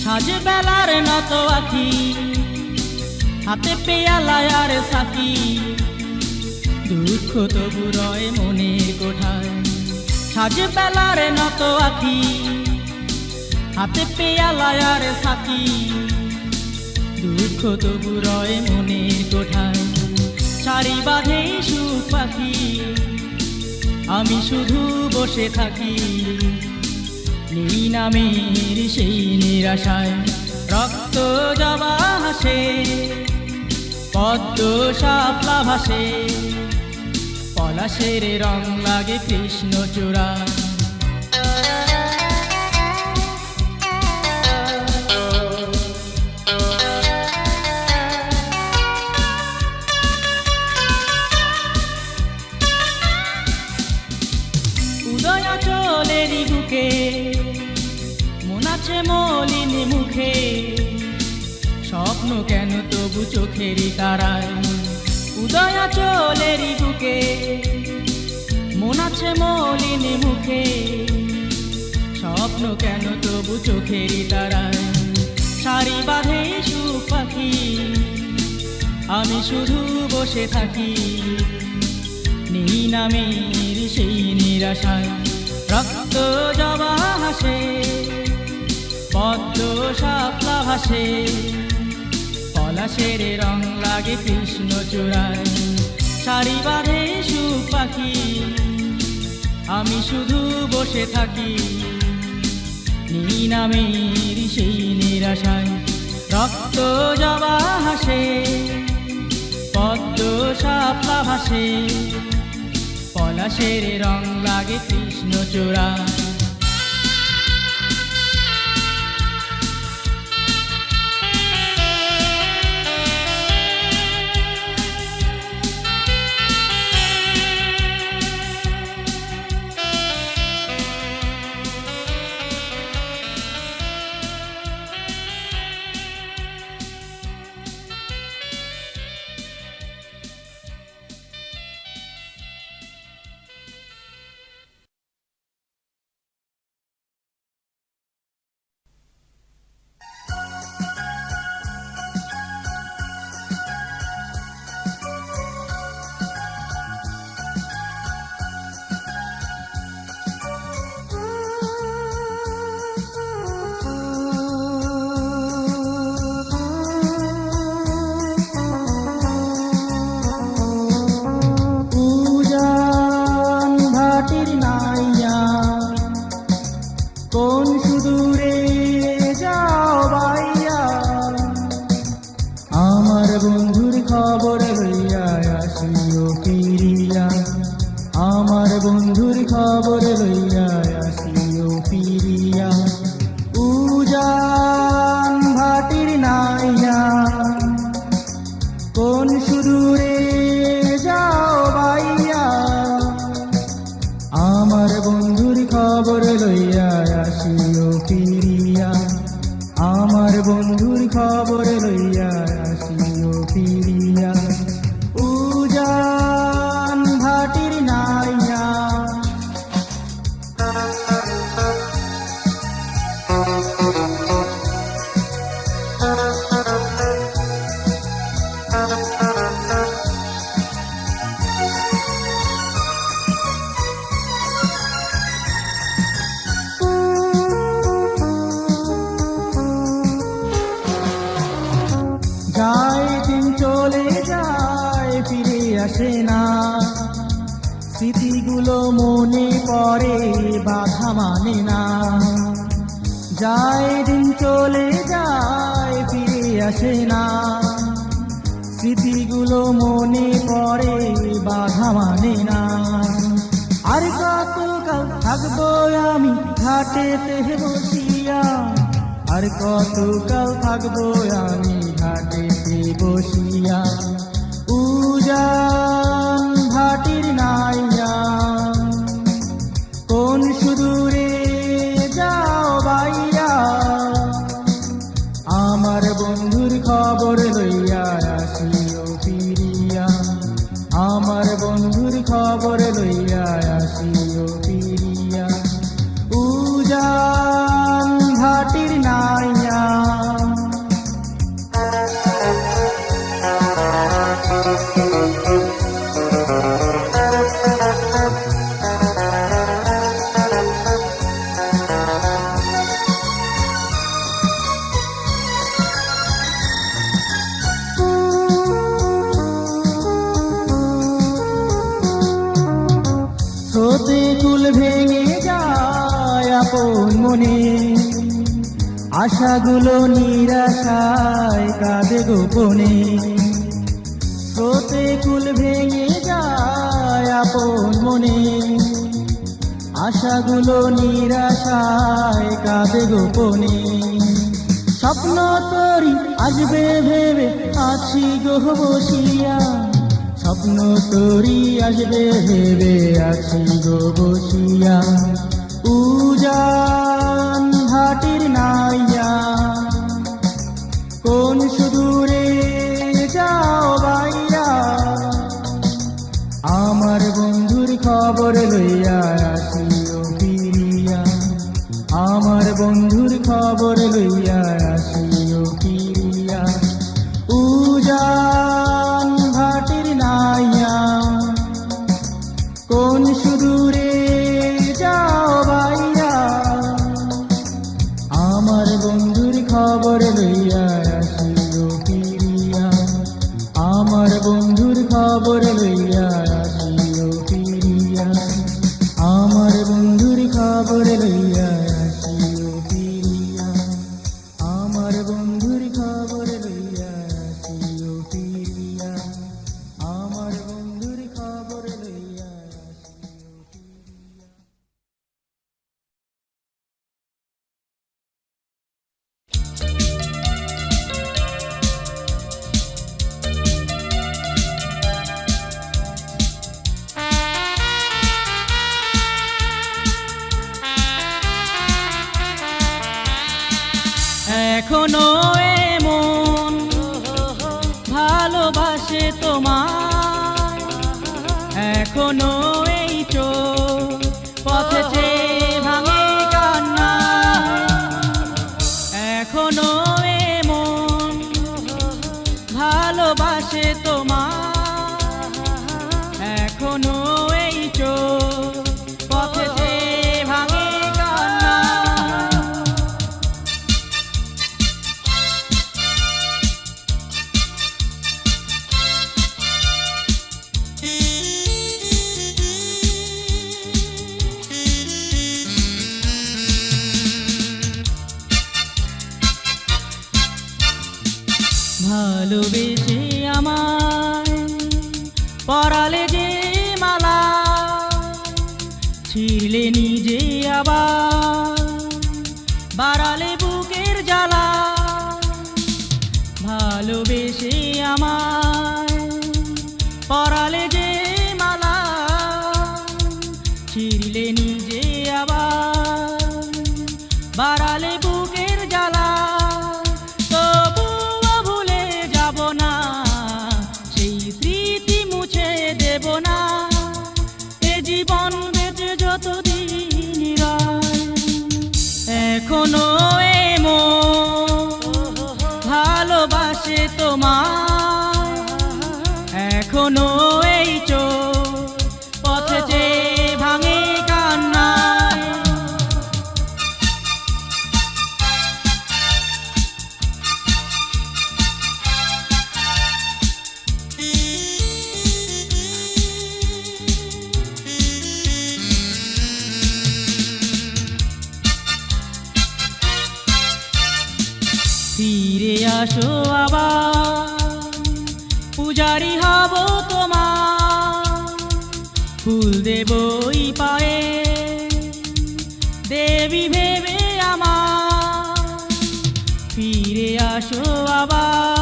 সাজে বেলার নত আখি, হাতে পেয়ালায় আর সাকি, দুঃখ তবু রয় মনের কোঠায়। সাজে বেলার নত আখি, হাতে পেয়ালায় আর সাকি, দুঃখ তবু রয় মনের কোঠায়। সারি বাঁধে সুখ পাখি, আমি শুধু বসে থাকি, নেই নামের সেই নিরাশায়। রক্ত জবা হাসে, পদ্ম শাপলা ভাসে, পলাশের রং লাগে কৃষ্ণচূড়া। উদয়াচলেরই বুকে মন আছে মলিন মুখে, স্বপ্ন কেন তবু চোখেরই তারায়। উদয়াচলেরই বুকে মন আছে মলিন মুখে, স্বপ্ন কেন তবু চোখেরই তারায়। সারি বাঁধে সুখ পাখি, আমি শুধু বসে থাকি, নেই নামের সেই নিরাশায়। রক্ত জবা হাসে, পদ্ম শাপলা ভাসে, পলাশের রং লাগে কৃষ্ণচূড়ায়। সারি বাঁধে সুখ পাখি, আমি শুধু বসে থাকি, নেই নামের সেই নিরাশায়। রক্ত জবা হাসে, পদ্ম শাপলা ভাসে, পলাশের রং লাগে কৃষ্ণচূড়া। স্মৃতিগুলো মনে পড়ে বাধা মানে না, যায় দিন চলে যায় ফিরে আসে না। স্মৃতিগুলো মনে পড়ে বাধা মানে না। আর কতকাল থাকবো আমি ঘাটেতে বসিয়া, আর কতকাল থাকবো আমি ঘাটেতে বসিয়া। উজান ভাটির নাইয়া কোন সুদূরে যাও বাইয়া, আমার বন্ধুর খবর লইয়া আসিও ফিরিয়া, আমার বন্ধুর খবর লইয়া আসিও ফিরিয়া। উজান ভাটির নাইয়া। আপন মনে, আশাগুলো নিরাশায় কাঁদে গোপনে, স্রোতে কুল ভেঙে যায় আপন মনে, আশাগুলো নিরাশায় কাঁদে গোপনে। স্বপ্ন তোরি আসবে ভেবে আছি গো বসিয়া, স্বপ্ন তোরি আসবে ভেবে আছি গো বসিয়া। উজান ঘাটের নাইয়া কোন সুদূরে যাও বাইয়া, আমার বন্ধুর খবর লইয়া আসিও ফিরিয়া, আমার বন্ধুর খবর লইয়া আসিও ফিরিয়া। উজান ঘাটের নাইয়া কোন সুদূরে যাও বাইয়া, আমার বন্ধুর খবর লইয়া আসিও ফিরিয়া, আমার বন্ধুর খবর লইয়া আসিও ফিরিয়া, আমার বন্ধুর খবর লইয়া আসিও ফিরিয়া, আমার বন্ধুর খবর লইয়া আসিও ফিরিয়া, আমার বন্ধুর খবর লইয়া আসিও ফিরিয়া। এখনো এমন ভালোবাসে তোমায়, এখনো এই চোখ পথে চেয়ে ভাঙে কান্না, এখনো এমন ভালোবাসে তোমায়, এখনো এই চোখ পথে চেয়ে ভাঙে কান্না। ভালোবেসে আমায় পরালে যে মালা, ছিঁড়লে নিজে আবার বাড়ালে বুকের জ্বালা। ভালোবেসে আমায় পরালে যে মালা, ছিঁড়লে নিজে আবার বাড়ালে বুকের জ্বালা। তবুও ভুলে যাব না, সেই স্মৃতি মুছে দেব না, এ জীবন বেঁচে যতদিন রয়। এখনো এমন ভালোবাসে তোমায়, এখনো এই চোখ পথে চেয়ে ভাঙে কান্নায়। ফিরে আসো আবার, পূজারি হব তোমার, ফুল দেবই পায়ে দেবী ভেবে আমার। ফিরে আসো আবার,